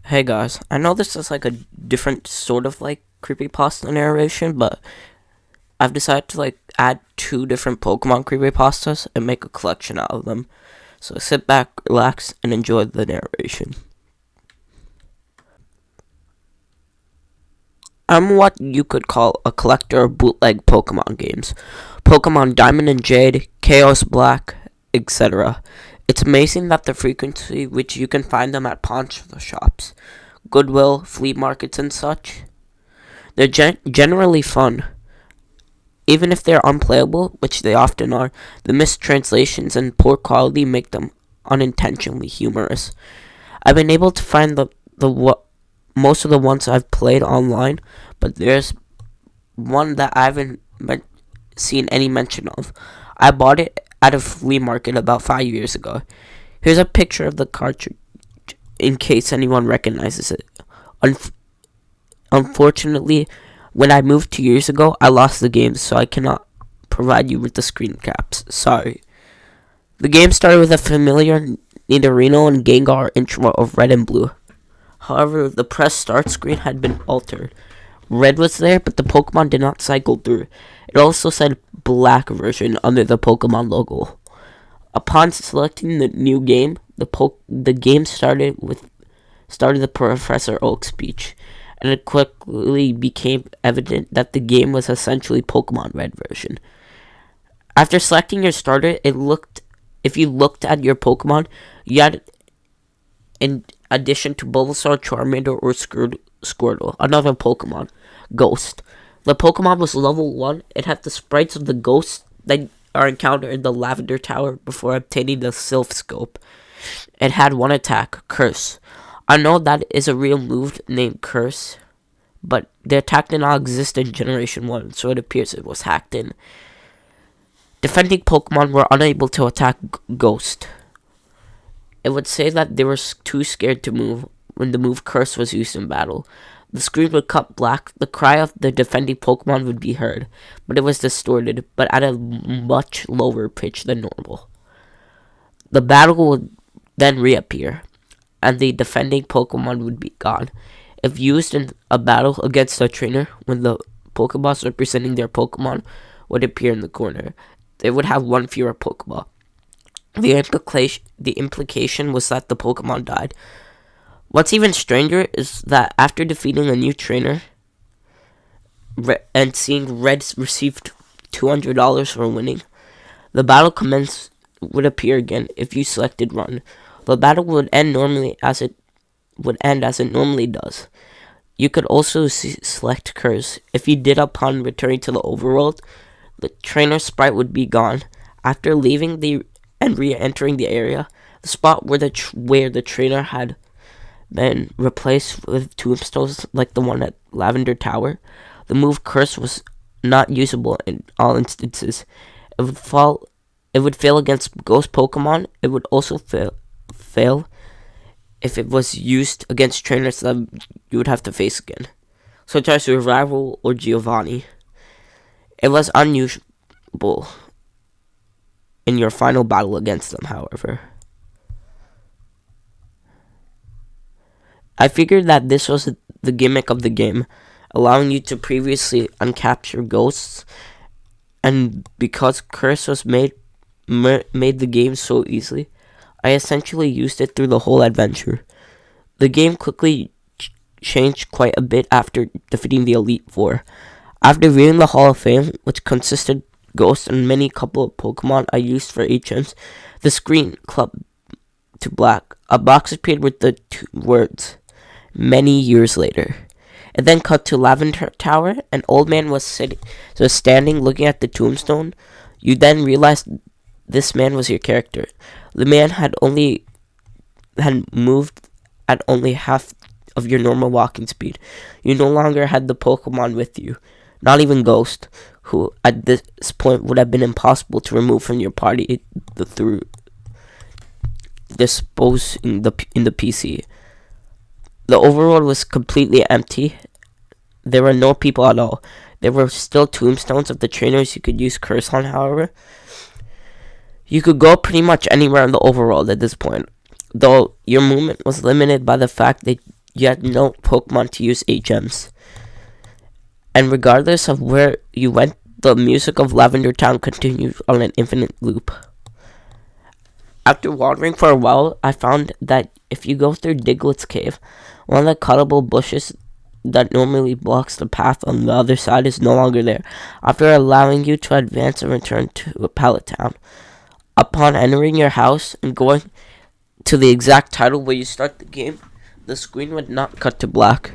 Hey guys, I know this is like a different sort of like creepypasta narration, but I've decided to like add two different Pokemon creepypastas and make a collection out of them. So sit back, relax, and enjoy the narration. I'm what you could call a collector of bootleg Pokemon games. Pokemon Diamond and Jade, Chaos Black, etc. It's amazing that the frequency which you can find them at pawn shops, Goodwill, flea markets, and such. They're generally fun. Even if they're unplayable, which they often are, the mistranslations and poor quality make them unintentionally humorous. I've been able to find most of the ones I've played online, but there's one that I haven't seen any mention of. I bought it at a flea market about 5 years ago. Here's a picture of the cartridge in case anyone recognizes it. Unfortunately, when I moved 2 years ago, I lost the game, so I cannot provide you with the screen caps. Sorry. The game started with a familiar Nidorino and Gengar intro of red and blue. However, the press start screen had been altered. Red was there, but the Pokemon did not cycle through. It also said black version under the Pokemon logo. Upon selecting the new game, the game started the Professor Oak speech, and it quickly became evident that the game was essentially Pokemon Red version. After selecting your starter, if you looked at your Pokemon, you had, in addition to Bulbasaur, Charmander, or Squirtle, another Pokemon, Ghost. The Pokemon was level 1. It had the sprites of the ghosts that are encountered in the Lavender Tower before obtaining the Sylph Scope. It had one attack, Curse. I know that is a real move named Curse, but the attack did not exist in Generation 1, so it appears it was hacked in. Defending Pokemon were unable to attack Ghost. It would say that they were too scared to move when the move Curse was used in battle. The screen would cut black, the cry of the defending Pokemon would be heard, but it was distorted, but at a much lower pitch than normal. The battle would then reappear, and the defending Pokemon would be gone. If used in a battle against a trainer, when the Pokeballs representing their Pokemon would appear in the corner, they would have one fewer Pokeball. The implication was that the Pokemon died. What's even stranger is that after defeating a new trainer and seeing Red received $200 for winning, the battle commence would appear again if you selected Run. The battle would end as it normally does. You could also select Curse. If you did upon returning to the overworld, the trainer sprite would be gone. After leaving and re-entering the area, the spot where the trainer had been replaced with tombstones like the one at Lavender Tower, the move Curse was not usable in all instances. It would fail against ghost Pokemon. It would also fail if it was used against trainers that you would have to face again, such as your rival or Giovanni. It was unusable in your final battle against them, however. I figured that this was the gimmick of the game, allowing you to previously uncapture ghosts, and because Curse was made the game so easily, I essentially used it through the whole adventure. The game quickly changed quite a bit after defeating the Elite Four. After viewing the Hall of Fame, which consisted Ghosts and many couple of Pokemon I used for HMs, the screen clubbed to black. A box appeared with the two words, "Many years later." It then cut to Lavender Tower. An old man was standing looking at the tombstone. You then realized this man was your character. The man had moved at only half of your normal walking speed. You no longer had the Pokemon with you, not even Ghost, who at this point would have been impossible to remove from your party through disposing in the PC. The overworld was completely empty. There were no people at all. There were still tombstones of the trainers you could use Curse on, however. You could go pretty much anywhere in the overworld at this point, though your movement was limited by the fact that you had no Pokemon to use HMs. And regardless of where you went, the music of Lavender Town continued on an infinite loop. After wandering for a while, I found that if you go through Diglett's cave, one of the cuttable bushes that normally blocks the path on the other side is no longer there, after allowing you to advance and return to a Pallet Town. Upon entering your house and going to the exact title where you start the game, the screen would not cut to black.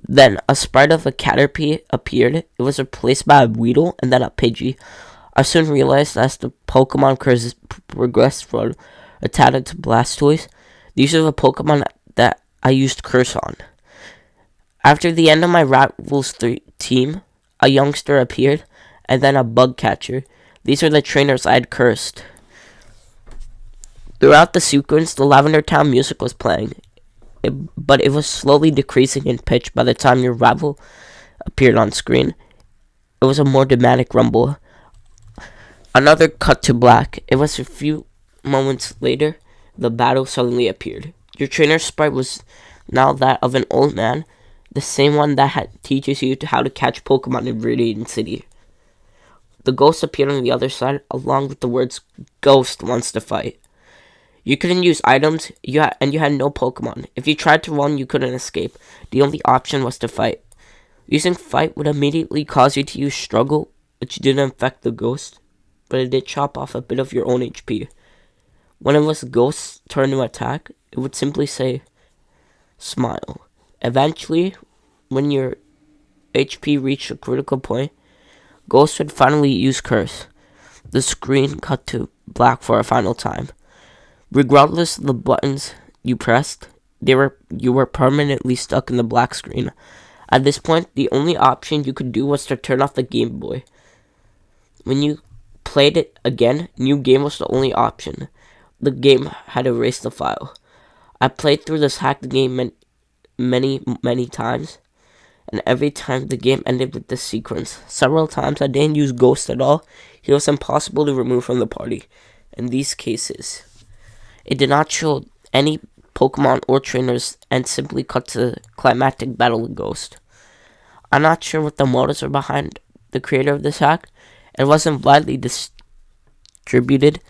Then a sprite of a Caterpie appeared. It was replaced by a Weedle and then a Pidgey. I soon realized as the Pokemon curse progressed from Rattata to Blastoise, these are the Pokemon that I used Curse on. After the end of my Rivals 3 team, a youngster appeared, and then a Bug Catcher. These are the trainers I had cursed. Throughout the sequence, the Lavender Town music was playing, but it was slowly decreasing in pitch by the time your rival appeared on screen. It was a more dramatic rumble. Another cut to black. It was a few moments later, the battle suddenly appeared. Your trainer sprite was now that of an old man, the same one that teaches you how to catch Pokemon in Viridian City. The ghost appeared on the other side, along with the words, "Ghost wants to fight." You couldn't use items, and you had no Pokemon. If you tried to run, you couldn't escape. The only option was to fight. Using fight would immediately cause you to use struggle, which didn't affect the ghost, but it did chop off a bit of your own HP. When it was Ghost's turn to attack, it would simply say, "Smile." Eventually, when your HP reached a critical point, Ghost would finally use Curse. The screen cut to black for a final time. Regardless of the buttons you pressed, you were permanently stuck in the black screen. At this point, the only option you could do was to turn off the Game Boy. When you played it again, New Game was the only option. The game had erased the file. I played through this hacked game many times, and every time the game ended with this sequence. Several times I didn't use Ghost at all. He was impossible to remove from the party. In these cases, it did not show any Pokemon or trainers and simply cut to the climactic battle with Ghost. I'm not sure what the motives are behind the creator of this hack. It wasn't widely distributed,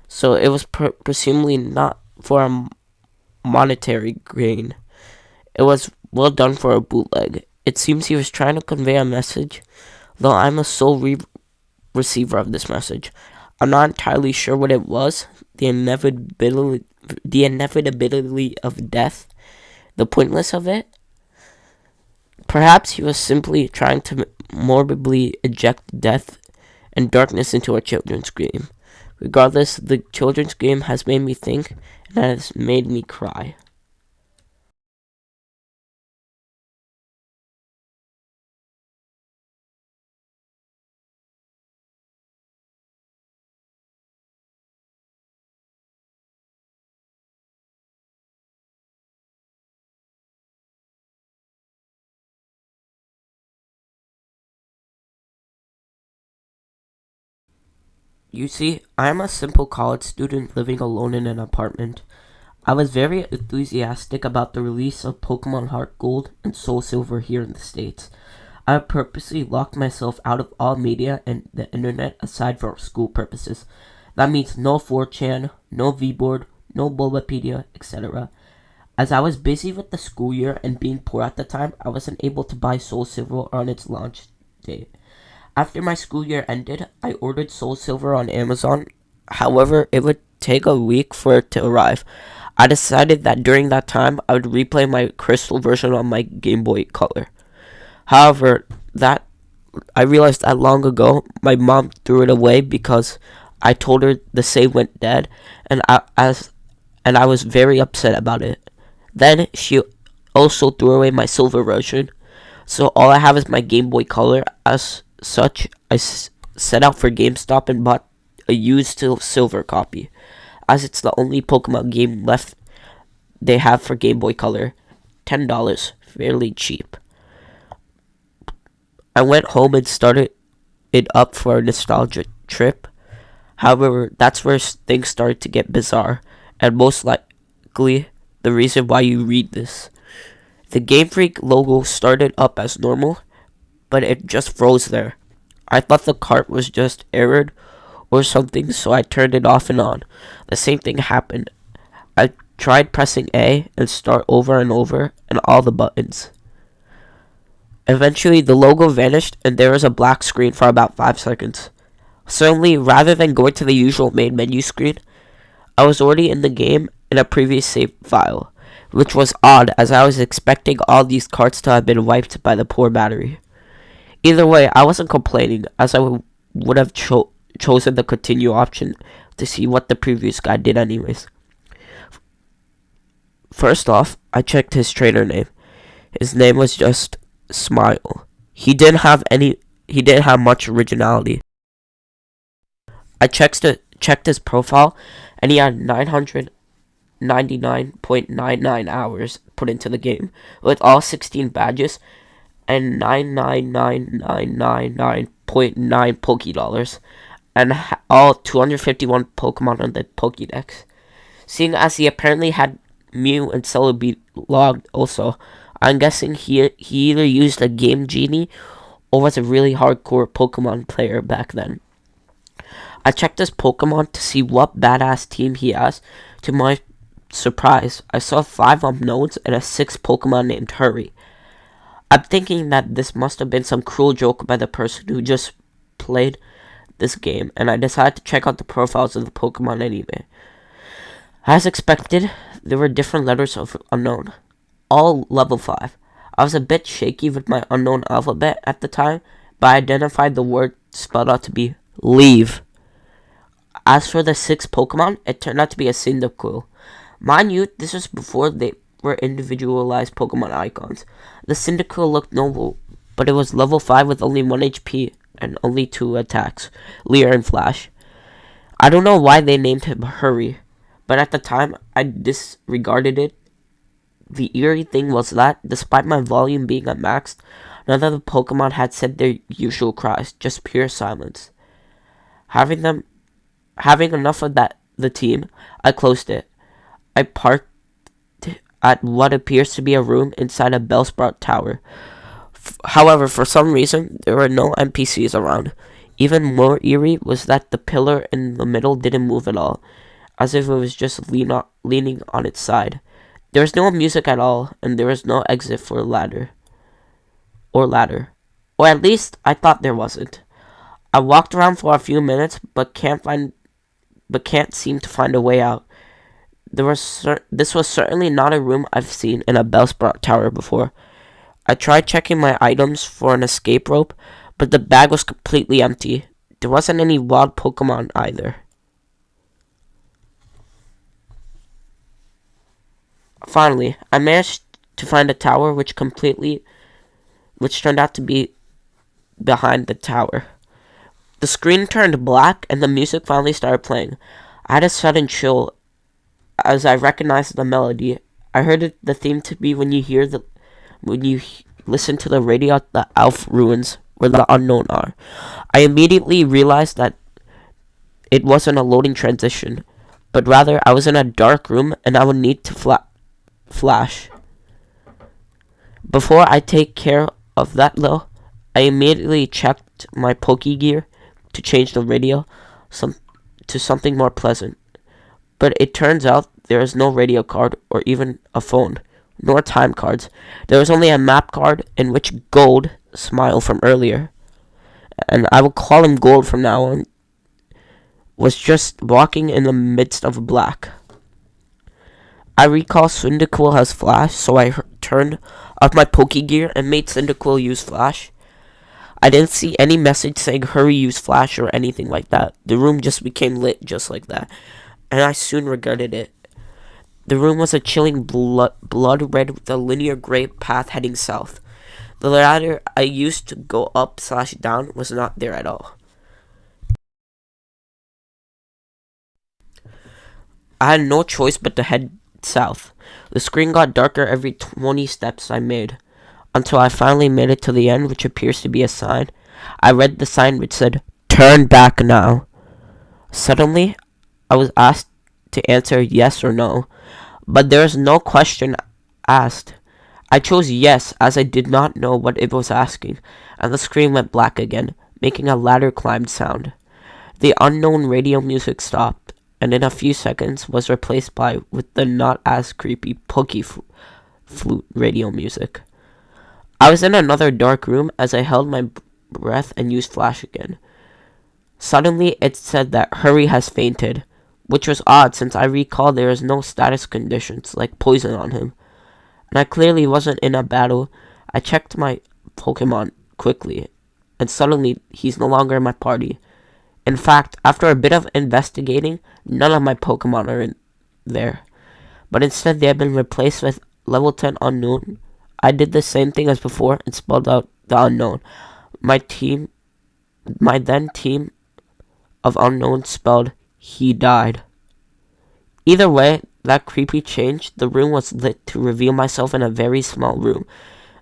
so it was presumably not for a monetary gain. It was well done for a bootleg. It seems he was trying to convey a message, though I'm a sole receiver of this message. I'm not entirely sure what it was. The inevitability of death, the pointlessness of it. Perhaps he was simply trying to morbidly eject death and darkness into a children's game. Regardless, the children's game has made me think and has made me cry. You see, I am a simple college student living alone in an apartment. I was very enthusiastic about the release of Pokemon Heart Gold and Soul Silver here in the States. I purposely locked myself out of all media and the internet aside for school purposes. That means no 4chan, no VBoard, no Bulbapedia, etc. As I was busy with the school year and being poor at the time, I wasn't able to buy Soul Silver on its launch date. After my school year ended, I ordered Soul Silver on Amazon. However, it would take a week for it to arrive. I decided that during that time, I would replay my Crystal version on my Game Boy Color. However, I realized that long ago, my mom threw it away because I told her the save went dead, and I was very upset about it. Then she also threw away my Silver version, so all I have is my Game Boy Color. As such, I set out for GameStop and bought a used Silver copy, as it's the only Pokemon game left they have for Game Boy Color. $10, fairly cheap. I went home and started it up for a nostalgia trip. However, that's where things started to get bizarre, and most likely the reason why you read this. The Game Freak logo started up as normal, but it just froze there. I thought the cart was just errored or something, so I turned it off and on. The same thing happened. I tried pressing A and start over and over, and all the buttons. Eventually, the logo vanished, and there was a black screen for about 5 seconds. Suddenly, rather than going to the usual main menu screen, I was already in the game in a previous save file, which was odd as I was expecting all these carts to have been wiped by the poor battery. Either way, I wasn't complaining, as I would have chosen the continue option to see what the previous guy did anyways. First off, I checked his trainer name. His name was just Smile. He didn't have much originality. I checked his profile, and he had 999.99 hours put into the game, with all 16 badges and 99999.9 Poké and all 251 Pokemon on the Pokédex. Seeing as he apparently had Mew and Celebi logged also, I'm guessing he either used a Game Genie or was a really hardcore Pokemon player back then. I checked his Pokemon to see what badass team he has. To my surprise, I saw 5 unknowns and a 6th Pokemon named Hurry. I'm thinking that this must have been some cruel joke by the person who just played this game, and I decided to check out the profiles of the Pokemon anyway. As expected, there were different letters of unknown, all level 5. I was a bit shaky with my unknown alphabet at the time, but I identified the word spelled out to be leave. As for the 6th Pokemon, it turned out to be a Cyndaquil. Mind you, this was before they were individualized Pokemon icons. The Cyndaquil looked noble, but it was level 5 with only 1 HP and only 2 attacks, Leer and Flash. I don't know why they named him Hurry, but at the time, I disregarded it. The eerie thing was that, despite my volume being at max, none of the Pokemon had said their usual cries, just pure silence. Having enough of the team, I closed it. I parked at what appears to be a room inside a Bellsprout tower. However, for some reason, there were no NPCs around. Even more eerie was that the pillar in the middle didn't move at all, as if it was just leaning on its side. There was no music at all, and there was no exit for ladder. Or at least, I thought there wasn't. I walked around for a few minutes, but can't seem to find a way out. This was certainly not a room I've seen in a Bellsprout tower before. I tried checking my items for an escape rope, but the bag was completely empty. There wasn't any wild Pokemon either. Finally, I managed to find a tower which turned out to be behind the tower. The screen turned black and the music finally started playing. I had a sudden chill as I recognized the melody. I heard the theme to be when you listen to the radio at the Alph ruins where the unknown are. I immediately realized that it wasn't a loading transition, but rather I was in a dark room and I would need to flash. Before I take care of that though, I immediately checked my Pokégear to change the radio to something more pleasant. But it turns out there is no radio card or even a phone, nor time cards. There was only a map card in which Gold, Smile from earlier, and I will call him Gold from now on, was just walking in the midst of black. I recall Cyndaquil has Flash, so I turned off my Pokégear and made Cyndaquil use Flash. I didn't see any message saying hurry use Flash or anything like that. The room just became lit just like that, and I soon regretted it. The room was a chilling blood red with a linear gray path heading south. The ladder I used to go up/down was not there at all. I had no choice but to head south. The screen got darker every 20 steps I made, until I finally made it to the end, which appears to be a sign. I read the sign which said, "Turn back now." Suddenly, I was asked to answer yes or no, but there was no question asked. I chose yes, as I did not know what it was asking, and the screen went black again, making a ladder climbed sound. The unknown radio music stopped, and in a few seconds was replaced with the not as creepy flute radio music. I was in another dark room as I held my breath and used flash again. Suddenly it said that Hurry has fainted, which was odd since I recall there is no status conditions like poison on him. And I clearly wasn't in a battle. I checked my Pokemon quickly, and suddenly he's no longer in my party. In fact, after a bit of investigating, none of my Pokemon are in there. But instead they have been replaced with level 10 unknown. I did the same thing as before and spelled out the unknown. My then team of unknown spelled he died. Either way, that creepy change, the room was lit to reveal myself in a very small room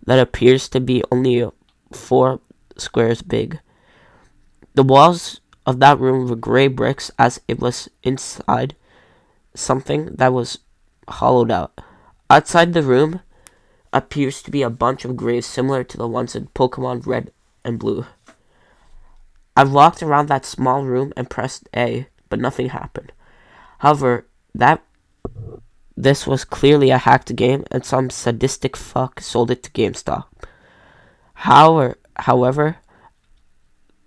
that appears to be only 4 squares big. The walls of that room were gray bricks as it was inside something that was hollowed out. Outside the room appears to be a bunch of graves similar to the ones in Pokemon Red and Blue. I walked around that small room and pressed A, but nothing happened. However, this was clearly a hacked game and some sadistic fuck sold it to GameStop. However,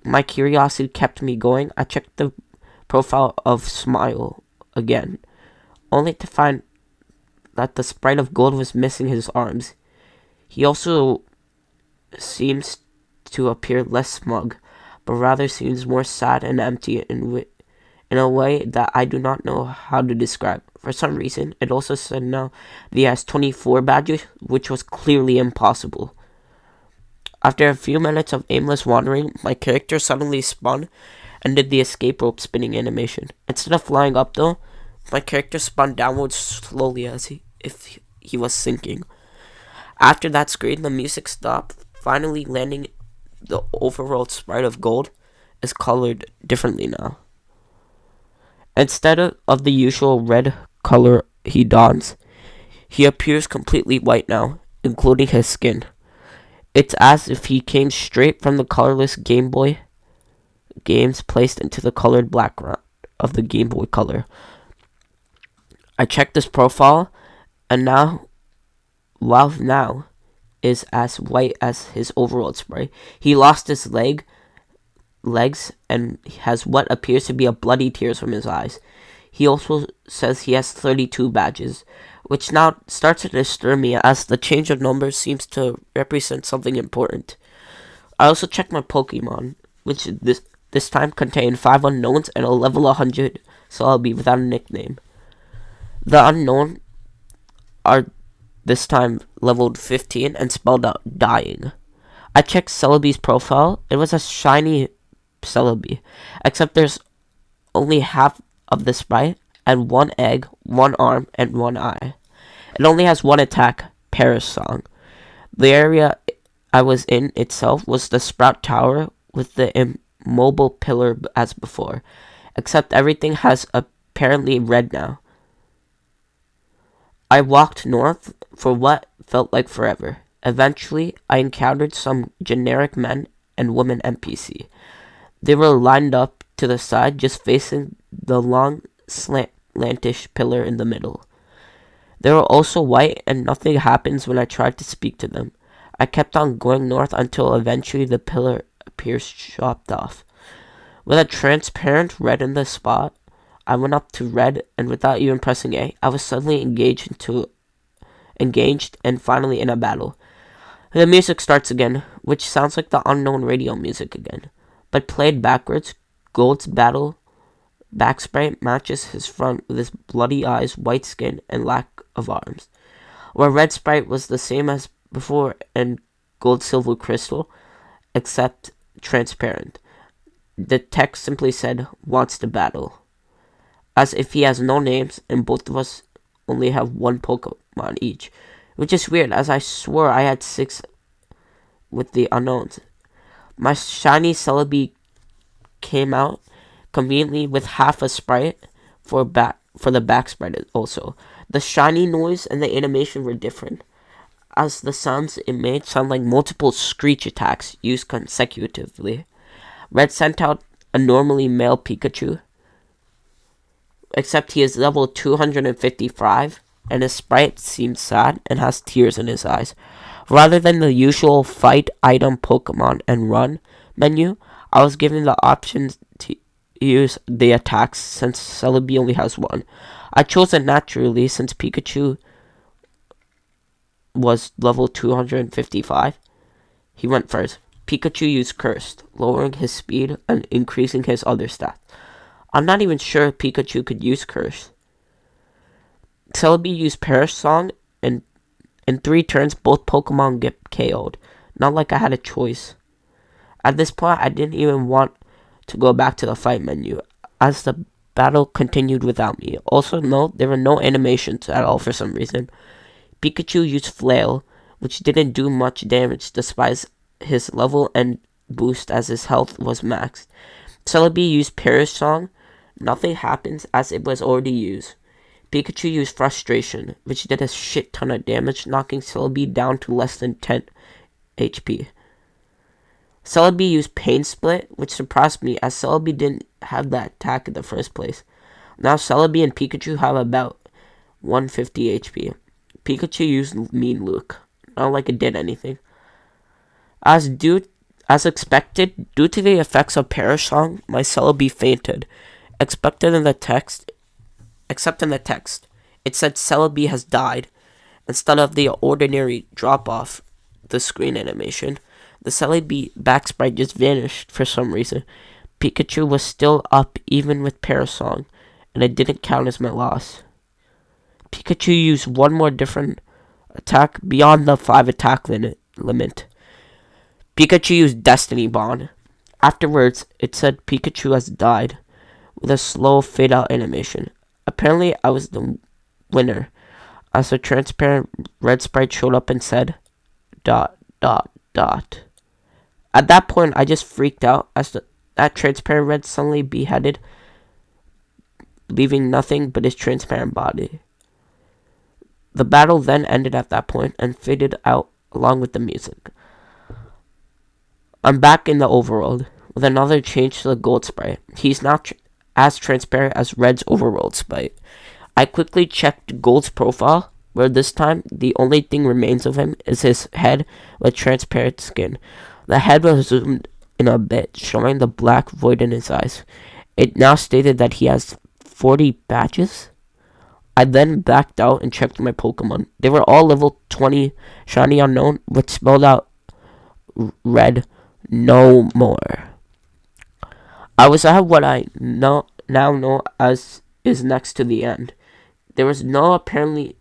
my curiosity kept me going. I checked the profile of Smile again, only to find that the sprite of gold was missing his arms. He also seems to appear less smug, but rather seems more sad and empty in a way that I do not know how to describe. For some reason, it also said now that he has 24 badges, which was clearly impossible. After a few minutes of aimless wandering, my character suddenly spun and did the escape rope spinning animation. Instead of flying up though, my character spun downwards slowly as if he was sinking. After that screen, the music stopped, finally landing the overworld sprite of gold is colored differently now. Instead of the usual red color he dons, he appears completely white now, including his skin. It's as if he came straight from the colorless Game Boy games placed into the colored background of the Game Boy Color. I checked his profile, and now is as white as his overworld sprite. He lost his legs and has what appears to be a bloody tears from his eyes. He also says he has 32 badges, which now starts to disturb me as the change of numbers seems to represent something important. I also checked my Pokemon, which this time contained 5 unknowns and a level 100 Celebi without a nickname. The unknown are this time leveled 15 and spelled out dying. I checked Celebi's profile. It was a shiny Celebi, except there's only half of the sprite and 1 egg, 1 arm, and 1 eye. It only has 1 attack, Paris Song. The area I was in itself was the Sprout Tower with the immobile pillar as before, except everything has apparently red now. I walked north for what felt like forever. Eventually, I encountered some generic men and women NPC. They were lined up to the side, just facing the long slantish pillar in the middle. They were also white, and nothing happens when I tried to speak to them. I kept on going north until eventually the pillar appears chopped off. With a transparent red in the spot, I went up to red, and without even pressing A, I was suddenly engaged and finally in a battle. The music starts again, which sounds like the unknown radio music again, but played backwards. Gold's battle backsprite matches his front with his bloody eyes, white skin, and lack of arms. Where red sprite was the same as before and gold silver crystal, except transparent. The text simply said, wants to battle. As if he has no names and both of us only have 1 Pokemon each. Which is weird, as I swore I had 6 with the unknowns. My shiny Celebi came out conveniently with half a sprite for the back sprite also. The shiny noise and the animation were different. as the sounds it made sound like multiple screech attacks used consecutively. Red sent out a normally male Pikachu, except he is level 255, and his sprite seems sad and has tears in his eyes. Rather than the usual fight, item, Pokemon, and run menu, I was given the option to use the attacks since Celebi only has one. I chose it naturally since Pikachu was level 255. He went first. Pikachu used Cursed, lowering his speed and increasing his other stats. I'm not even sure if Pikachu could use Curse. Celebi used Perish Song, and in 3 turns, both Pokemon get KO'd. Not like I had a choice. At this point, I didn't even want to go back to the fight menu, as the battle continued without me. Also note, there were no animations at all for some reason. Pikachu used Flail, which didn't do much damage despite his level and boost as his health was maxed. Celebi used Perish Song. Nothing happens as it was already used. Pikachu used Frustration, which did a shit ton of damage, knocking Celebi down to less than 10 HP. Celebi used Pain Split, which surprised me as Celebi didn't have that attack in the first place. Now Celebi and Pikachu have about 150 HP. Pikachu used Mean Luke, not like it did anything. As expected, due to the effects of Perish Song, my Celebi fainted. Except in the text, it said Celebi has died, instead of the ordinary drop-off the screen animation. The Celebi back sprite just vanished for some reason. Pikachu was still up even with Perish Song, and it didn't count as my loss. Pikachu used one more different attack beyond the 5 attack limit. Pikachu used Destiny Bond. Afterwards, it said Pikachu has died, with a slow fade out animation. Apparently, I was the winner, as a transparent red sprite showed up and said, ... At that point, I just freaked out as that transparent red suddenly beheaded, leaving nothing but his transparent body. The battle then ended at that point and faded out along with the music. I'm back in the overworld with another change to the gold sprite. He's now as transparent as Red's overworld sprite. I quickly checked Gold's profile, where this time the only thing remains of him is his head with transparent skin. The head was zoomed in a bit, showing the black void in his eyes. It now stated that he has 40 badges. I then backed out and checked my Pokemon. They were all level 20 Shiny Unknown, which spelled out Red no more. I was at what I now know as is next to the end. There was apparently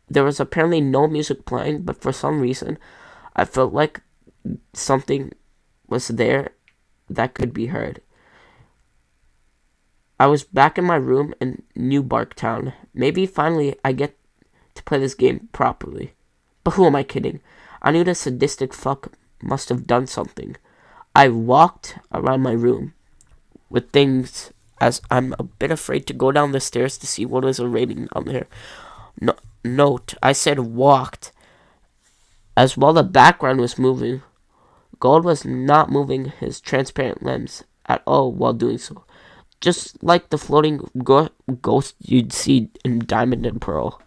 no music playing, but for some reason, I felt like something was there that could be heard. I was back in my room in New Barktown. Maybe finally I get to play this game properly. But who am I kidding? I knew the sadistic fuck must have done something. I walked around my room with things, as I'm a bit afraid to go down the stairs to see what was rating on there. Note, I said walked, as while the background was moving, Gold was not moving his transparent limbs at all while doing so, just like the floating ghost you'd see in Diamond and Pearl.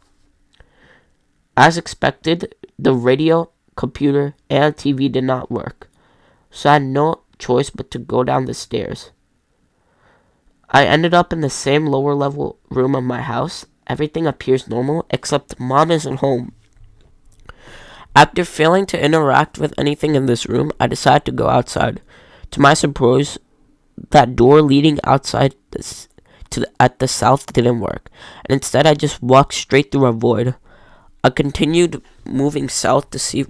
As expected, the radio, computer, and TV did not work, so I had no choice but to go down the stairs. I ended up in the same lower level room of my house. Everything appears normal, except Mom isn't home. After failing to interact with anything in this room, I decided to go outside. To my surprise, that door leading outside at the south didn't work, and instead I just walked straight through a void. I continued moving south to see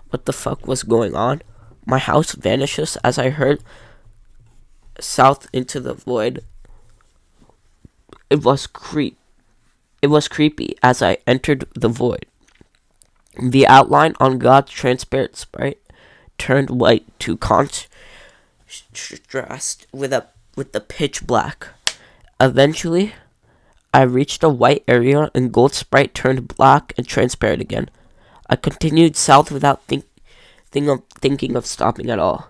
what the fuck was going on. My house vanishes as I heard south into the void. It was creepy as I entered the void. The outline on God's transparent sprite turned white to contrast with the pitch black. Eventually, I reached a white area and Gold sprite turned black and transparent again. I continued south without thinking of stopping at all.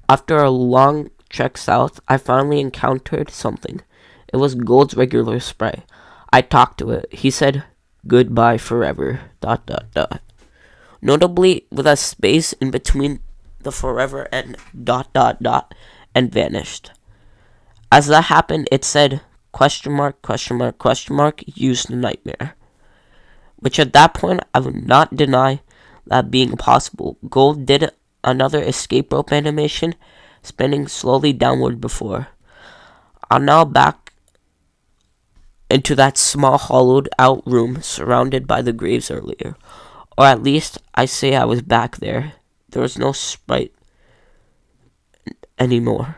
After a long trek south, I finally encountered something. It was Gold's regular spray. I talked to it. He said, "Goodbye forever, ... Notably, with a space in between the forever and ... and vanished. As that happened, it said, ... used nightmare. Which at that point, I would not deny that being possible. Gold did another escape rope animation, spinning slowly downward before. I'm now back into that small hollowed out room surrounded by the graves earlier. Or at least I say I was back there. There was no sprite anymore.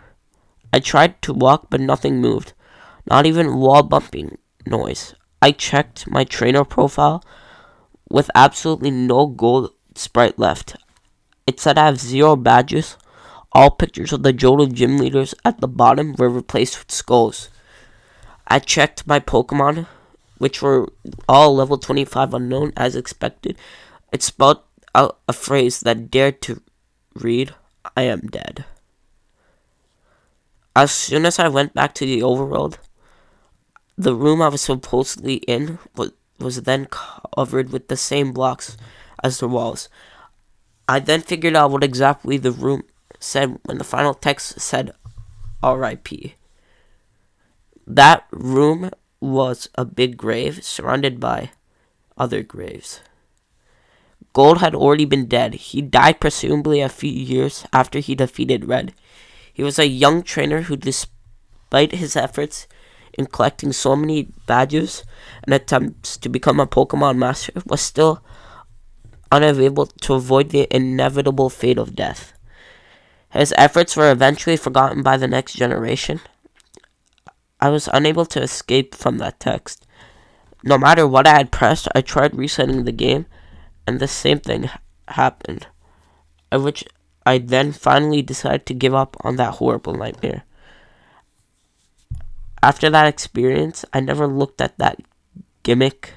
I tried to walk, but nothing moved. Not even wall bumping noise. I checked my trainer profile with absolutely no gold sprite left. It said I have 0 badges. All pictures of the Johto gym leaders at the bottom were replaced with skulls. I checked my Pokemon, which were all level 25 unknown as expected. It spelled out a phrase that dared to read, "I am dead." As soon as I went back to the overworld, the room I was supposedly in was then covered with the same blocks as the walls. I then figured out what exactly the room said when the final text said R.I.P. That room was a big grave surrounded by other graves. Gold had already been dead. He died presumably a few years after he defeated Red. He was a young trainer who, despite his efforts in collecting so many badges and attempts to become a Pokemon master, was still unable to avoid the inevitable fate of death. His efforts were eventually forgotten by the next generation. I was unable to escape from that text. No matter what I had pressed, I tried resetting the game, and the same thing happened, at which I then finally decided to give up on that horrible nightmare. After that experience, I never looked at that gimmick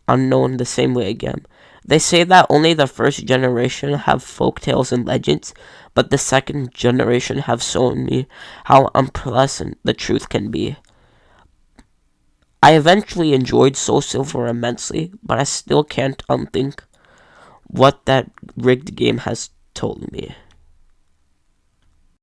unknown the same way again. They say that only the first generation have folktales and legends, but the second generation have shown me how unpleasant the truth can be. I eventually enjoyed Soul Silver immensely, but I still can't unthink what that rigged game has told me.